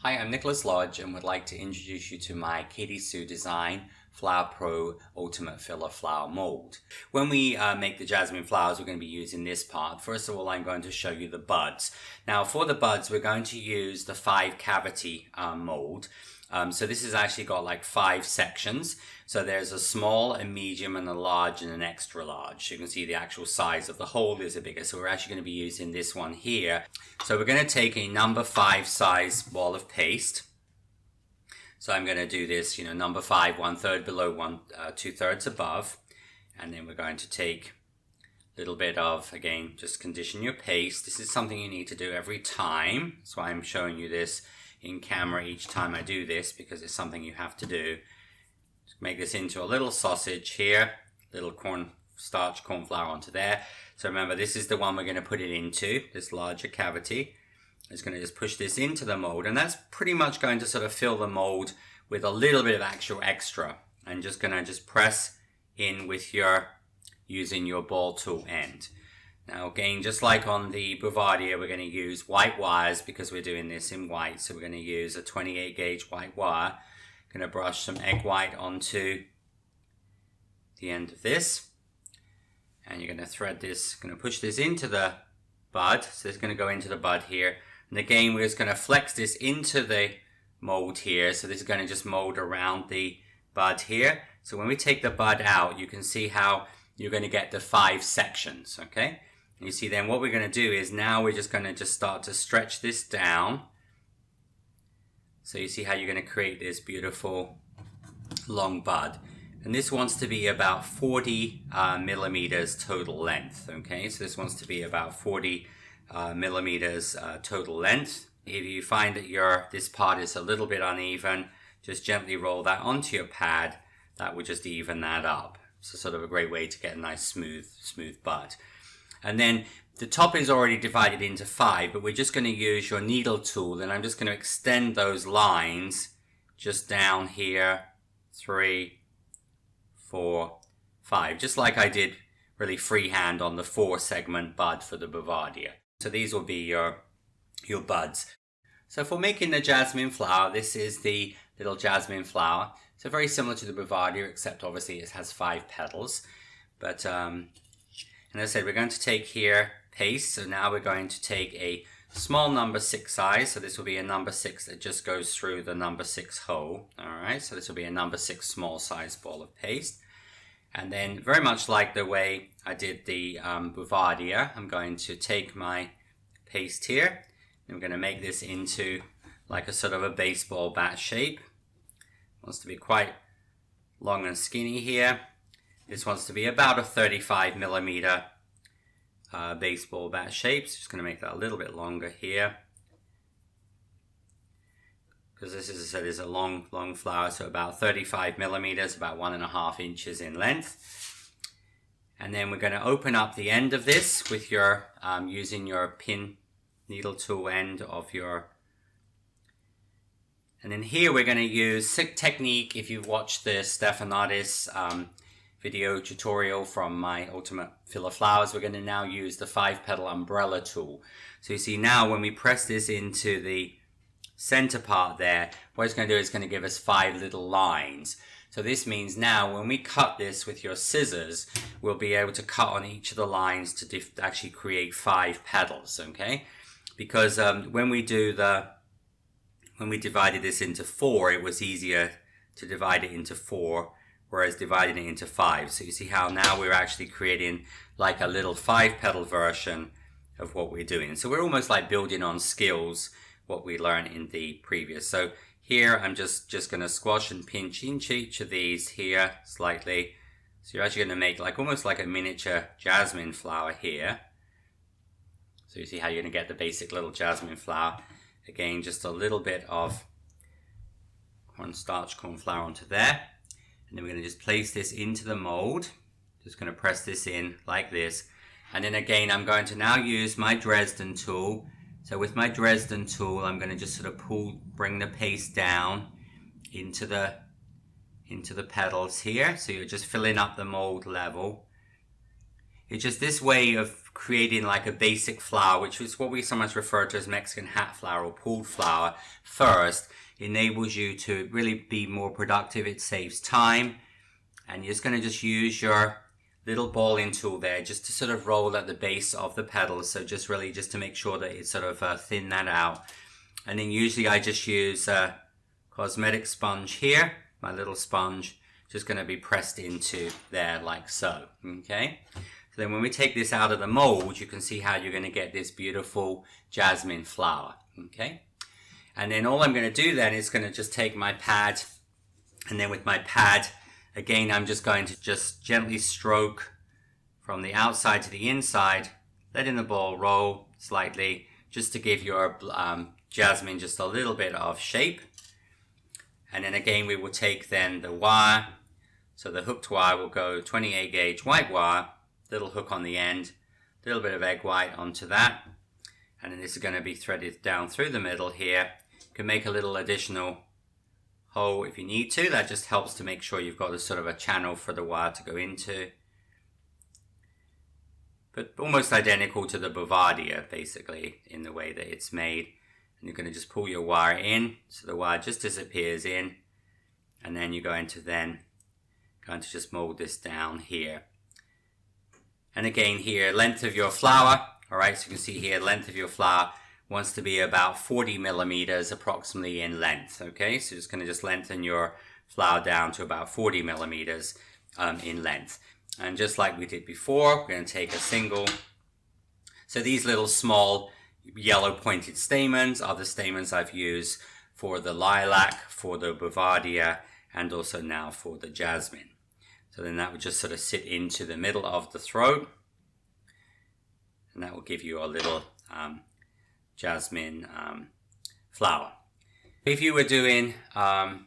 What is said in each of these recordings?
Hi, I'm Nicholas Lodge and would like to introduce you to my Katy Design Flower Pro Ultimate Filler Flower Mold. When we make the jasmine flowers, we're going to be using this part. First of all, I'm going to show you the buds. Now for the buds, we're going to use the 5 cavity mold. So this has actually got like 5 sections. So there's a small, a medium, and a large, and an extra large. You can see the actual size of the hole is a bigger. So we're actually going to be using this one here. So we're going to take a number 5 size ball of paste. So I'm going to do this, number 5, 1/3 below, 2/3 above. And then we're going to take a little bit of, again, just condition your paste. This is something you need to do every time. That's why I'm showing you this in camera each time I do this, because it's something you have to do. Just make this into a little sausage here, little corn flour onto there. So remember, this is the one we're going to put it into, this larger cavity. It's going to just push this into the mold, and that's pretty much going to sort of fill the mold with a little bit of actual extra. And just going to press in with using your ball tool end. Now again, just like on the Bouvardia, we're going to use white wires because we're doing this in white. So we're going to use a 28 gauge white wire. Going to brush some egg white onto the end of this. And you're going to thread this, going to push this into the bud. So it's going to go into the bud here. And again, we're just going to flex this into the mold here. So this is going to just mold around the bud here. So when we take the bud out, you can see how you're going to get the 5 sections, okay? And you see then what we're going to do is now we're just going to start to stretch this down. So you see how you're going to create this beautiful long bud. And this wants to be about 40 millimeters total length, okay? So this wants to be about 40 millimeters total length. If you find that this part is a little bit uneven, just gently roll that onto your pad. That will just even that up. So sort of a great way to get a nice smooth bud. And then the top is already divided into 5, but we're just going to use your needle tool, and I'm just going to extend those lines just down here, 3, 4, 5, just like I did really freehand on the 4 segment bud for the Bouvardia. So these will be your buds. So for making the jasmine flower, this is the little jasmine flower. So very similar to the Bouvardia, except obviously it has 5 petals. But and as I said, we're going to take here paste. So now we're going to take a small number 6 size. So this will be a number 6 that just goes through the number 6 hole. All right, so this will be a number 6 small size ball of paste. And then very much like the way I did the Bouvardia, I'm going to take my paste here. And I'm going to make this into like a sort of a baseball bat shape. It wants to be quite long and skinny here. This wants to be about a 35 millimeter baseball bat shape. So just going to make that a little bit longer here. Because this, as I said, is a long flower, so about 35 millimeters, about 1.5 inches in length. And then we're going to open up the end of this with your, using your pin needle tool end of your. And then here we're going to use technique. If you've watched the Stephanatis video tutorial from my Ultimate Filler Flowers, we're going to now use the 5-petal umbrella tool. So you see now when we press this into the center part there, what it's going to do is going to give us 5 little lines. So this means now when we cut this with your scissors, we'll be able to cut on each of the lines to actually create 5 petals, okay? Because when we divided this into 4, it was easier to divide it into 4, whereas dividing it into 5. So you see how now we're actually creating like a little 5-petal version of what we're doing. So we're almost like building on skills what we learned in the previous. So here I'm just going to squash and pinch into each of these here slightly. So you're actually going to make like almost like a miniature jasmine flower here. So you see how you're going to get the basic little jasmine flower. Again, just a little bit of corn flour onto there. And then we're going to just place this into the mold. Just going to press this in like this. And then again, I'm going to now use my Dresden tool. So with my Dresden tool, I'm going to just sort of bring the paste down into the petals here. So you're just filling up the mold level. It's just this way of creating like a basic flower, which is what we sometimes refer to as Mexican hat flower or pulled flower first, enables you to really be more productive. It saves time. And you're just going to just use your little balling tool there just to sort of roll at the base of the petals. So just really just to make sure that it sort of thin that out. And then usually I just use a cosmetic sponge here, my little sponge, just going to be pressed into there like so. Okay. So then when we take this out of the mold, you can see how you're going to get this beautiful jasmine flower. Okay. And then all I'm going to do then is going to just take my pad, and then with my pad, again, I'm just going to just gently stroke from the outside to the inside, letting the ball roll slightly, just to give your jasmine just a little bit of shape. And then again, we will take then the wire. So the hooked wire will go 28 gauge white wire, little hook on the end, a little bit of egg white onto that. And then this is going to be threaded down through the middle here. You can make a little additional hole if you need to. That just helps to make sure you've got a sort of a channel for the wire to go into. But almost identical to the Bavaria, basically, in the way that it's made. And you're going to just pull your wire in, so the wire just disappears in. And then you're going to just mold this down here. And again here, length of your flower. Alright, so you can see here, length of your flower wants to be about 40 millimeters approximately in length. Okay, so just going to just lengthen your flower down to about 40 millimeters in length. And just like we did before, we're going to take a single. So these little small yellow pointed stamens are the stamens I've used for the lilac, for the Bavaria, and also now for the jasmine. So then that would just sort of sit into the middle of the throat. And that will give you a little jasmine flower. If you were doing, for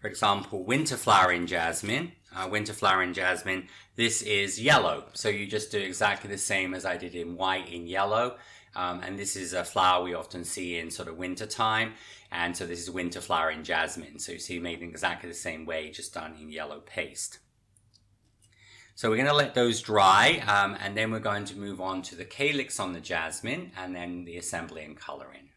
example, winter flowering jasmine, this is yellow. So you just do exactly the same as I did in white in yellow. And this is a flower we often see in sort of winter time. And so this is winter flowering jasmine. So you see made in exactly the same way, just done in yellow paste. So we're going to let those dry, and then we're going to move on to the calyx on the jasmine, and then the assembly and coloring.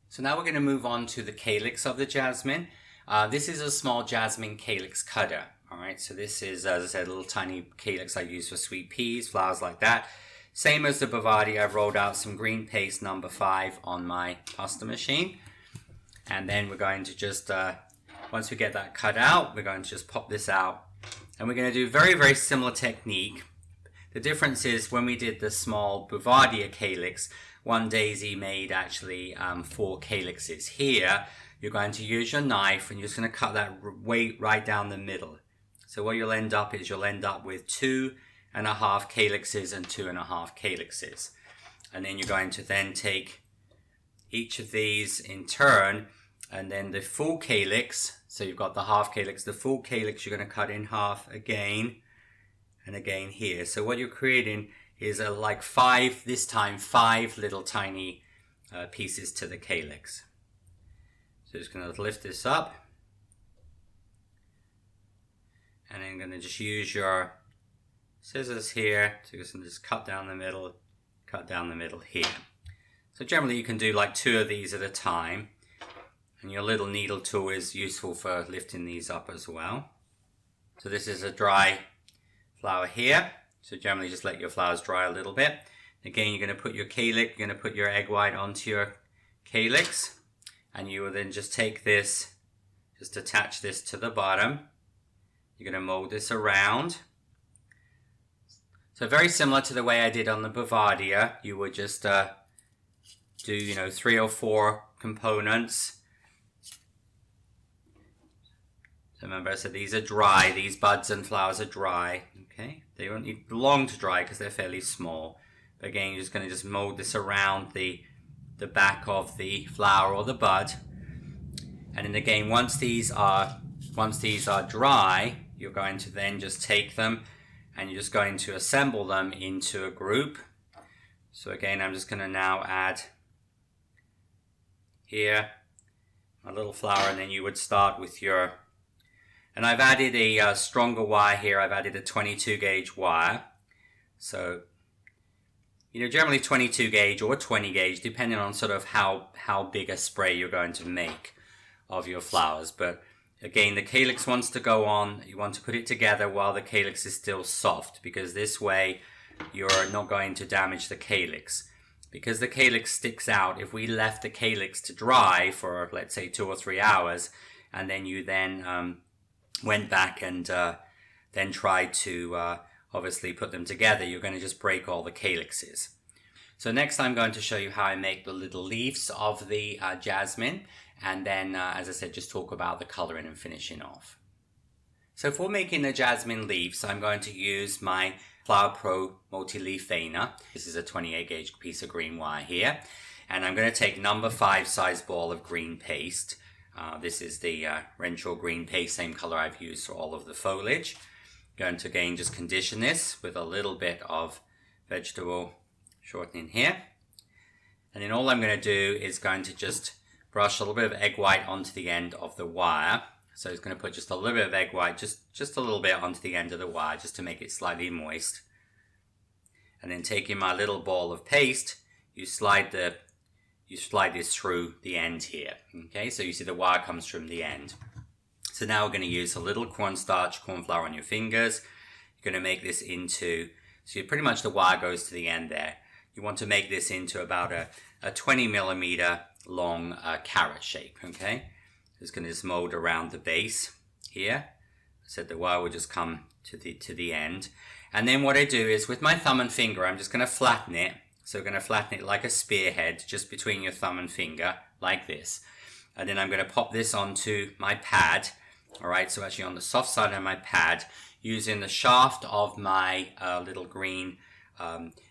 So now we're going to move on to the calyx of the jasmine. This is a small jasmine calyx cutter. All right, so this is, as I said, a little tiny calyx I use for sweet peas, flowers like that. Same as the Bavaria, I've rolled out some green paste number 5 on my pasta machine. And then we're going to just, once we get that cut out, we're going to just pop this out. And we're going to do very, very similar technique. The difference is when we did the small Bavaria calyx, one daisy made actually 4 calyxes. Here, you're going to use your knife and you're just going to cut that right down the middle. So what you'll end up with 2.5 calyxes and 2.5 calyxes. And then you're going to then take each of these in turn, and then the full calyx, so you've got the half calyx, the full calyx you're going to cut in half again and again here. So what you're creating is like 5 little tiny pieces to the calyx. So just going to lift this up, and then I'm going to just use your scissors here to just cut down the middle here. So generally you can do like 2 of these at a time. And your little needle tool is useful for lifting these up as well. So this is a dry flower here. So generally just let your flowers dry a little bit. Again, you're going to put your calyx, you're going to put your egg white onto your calyx. And you will then just take this, just attach this to the bottom. You're going to mold this around. So very similar to the way I did on the Bavaria. You would just do, 3 or 4 components. So remember I said these are dry, these buds and flowers are dry, okay? They won't need long to dry because they're fairly small. But again, you're just going to just mold this around the back of the flower or the bud. And then again, once these are dry, you're going to then just take them and you're just going to assemble them into a group. So again, I'm just going to now add here a little flower, and then you would start with your, and I've added a stronger wire here. I've added a 22 gauge wire. So generally 22 gauge or 20 gauge, depending on sort of how big a spray you're going to make of your flowers. But again, the calyx wants to go on. You want to put it together while the calyx is still soft, because this way you're not going to damage the calyx. Because the calyx sticks out, if we left the calyx to dry for, let's say, 2 or 3 hours, and then you went back and then tried to obviously put them together, you're going to just break all the calyxes. So next I'm going to show you how I make the little leaves of the jasmine, and then as I said, just talk about the coloring and finishing off. So for making the jasmine leaves, I'm going to use my Flower Pro multi-leaf veiner. This is a 28 gauge piece of green wire here, and I'm going to take number 5 size ball of green paste. This is the Renshaw green paste, same color I've used for all of the foliage. Going to again just condition this with a little bit of vegetable shortening here, and then all I'm going to do is going to just brush a little bit of egg white onto the end of the wire. So it's going to put just a little bit of egg white, just a little bit onto the end of the wire, just to make it slightly moist. And then taking my little ball of paste, you slide this through the end here. Okay, so you see the wire comes from the end. So now we're going to use a little cornstarch, corn flour on your fingers. You're going to make this into, so pretty much the wire goes to the end there. You want to make this into about a 20 millimeter long carrot shape, okay? It's going to just mold around the base here. I said the wire will just come to the end. And then what I do is with my thumb and finger, I'm just going to flatten it. So we're going to flatten it like a spearhead, just between your thumb and finger, like this. And then I'm going to pop this onto my pad. All right, so actually on the soft side of my pad, using the shaft of my little green,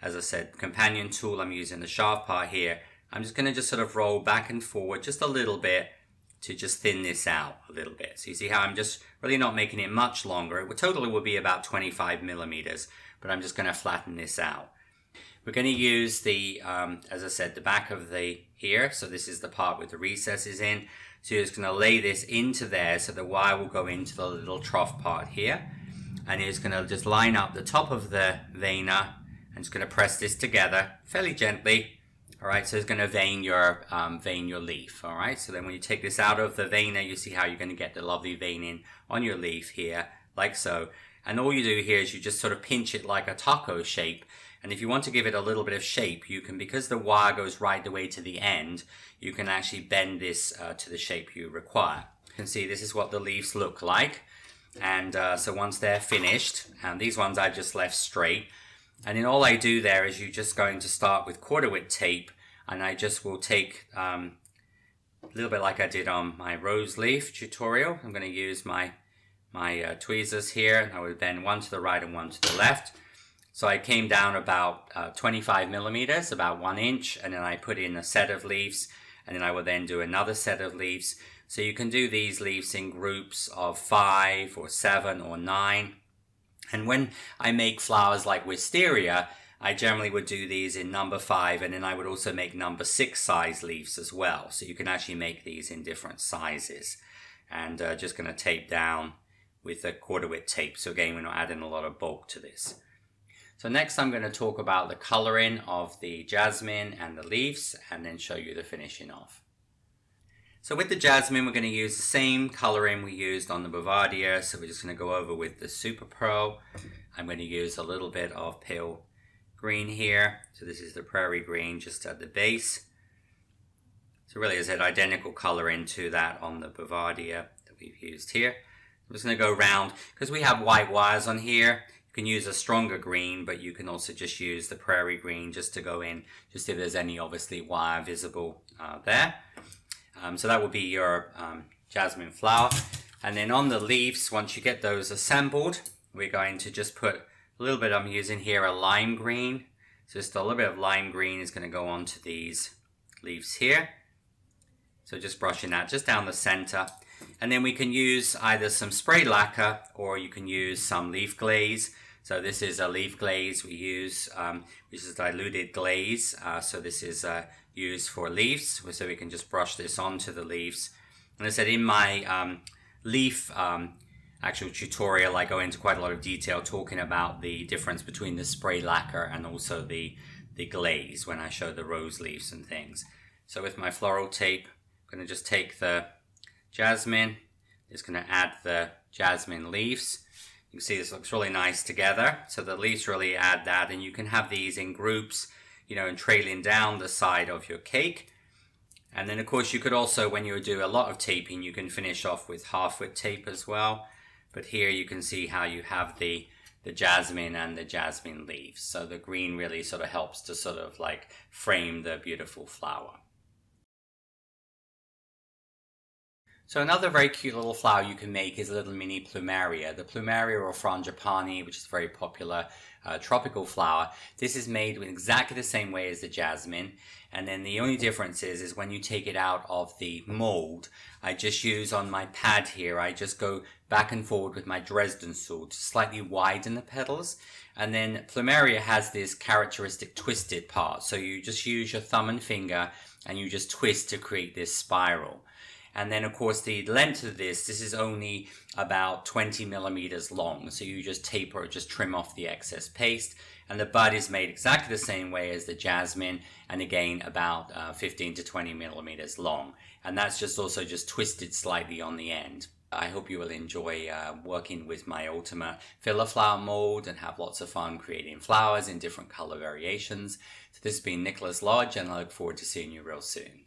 as I said, companion tool, I'm using the shaft part here. I'm just going to just sort of roll back and forward just a little bit to just thin this out a little bit. So you see how I'm just really not making it much longer. It totally will be about 25 millimeters, but I'm just going to flatten this out. We're going to use the, as I said, the back of the here. So this is the part with the recesses in. So you're just going to lay this into there, so the wire will go into the little trough part here. And you're just going to just line up the top of the veiner and just going to press this together fairly gently. All right, so it's going to vein your leaf. All right, so then when you take this out of the veiner, you see how you're going to get the lovely veining on your leaf here, like so. And all you do here is you just sort of pinch it like a taco shape. And if you want to give it a little bit of shape, you can, because the wire goes right the way to the end, you can actually bend this to the shape you require. You can see this is what the leaves look like. And so once they're finished, and these ones I just left straight. And then all I do there is you're just going to start with quarter width tape, and I just will take a little bit like I did on my rose leaf tutorial. I'm going to use my tweezers here, and I will bend one to the right and one to the left. So I came down about 25 millimeters, about 1 inch, and then I put in a set of leaves, and then I will then do another set of leaves. So you can do these leaves in groups of 5 or 7 or 9. And when I make flowers like wisteria, I generally would do these in number 5, and then I would also make number 6 size leaves as well. So you can actually make these in different sizes. And just going to tape down with a quarter width tape. So again, we're not adding a lot of bulk to this. So next I'm going to talk about the coloring of the jasmine and the leaves, and then show you the finishing off. So with the jasmine, we're going to use the same coloring we used on the Bavaria. So we're just going to go over with the Super Pro. I'm going to use a little bit of pale green here. So this is the prairie green just at the base. So really is an identical coloring to that on the Bavaria that we've used here. I'm just going to go around, because we have white wires on here. You can use a stronger green, but you can also just use the prairie green just to go in, just if there's any obviously wire visible there. So that will be your jasmine flower. And then on the leaves, once you get those assembled, we're going to just put a little bit, I'm using here a lime green. So just a little bit of lime green is going to go onto these leaves here. So just brushing that just down the center. And then we can use either some spray lacquer, or you can use some leaf glaze. So this is a leaf glaze we use, which is diluted glaze. So this is used for leaves, so we can just brush this onto the leaves. And I said in my leaf actual tutorial, I go into quite a lot of detail talking about the difference between the spray lacquer and also the glaze when I show the rose leaves and things. So with my floral tape, I'm going to just take the jasmine, just going to add the jasmine leaves. You can see this looks really nice together. So the leaves really add that, and you can have these in groups, you know, and trailing down the side of your cake. And then of course you could also, when you do a lot of taping, you can finish off with half-width tape as well. But here you can see how you have the jasmine and the jasmine leaves. So the green really sort of helps to sort of like frame the beautiful flower. So another very cute little flower you can make is a little mini Plumeria. The Plumeria or Frangipani, which is a very popular tropical flower. This is made in exactly the same way as the jasmine. And then the only difference is when you take it out of the mold, I just use on my pad here, I just go back and forward with my Dresden saw to slightly widen the petals. And then Plumeria has this characteristic twisted part. So you just use your thumb and finger and you just twist to create this spiral. And then of course the length of this is only about 20 millimeters long. So you just taper or just trim off the excess paste. And the bud is made exactly the same way as the jasmine. And again, about 15 to 20 millimeters long. And that's just also just twisted slightly on the end. I hope you will enjoy working with my Ultimate Filler Flower mold and have lots of fun creating flowers in different color variations. So this has been Nicholas Lodge, and I look forward to seeing you real soon.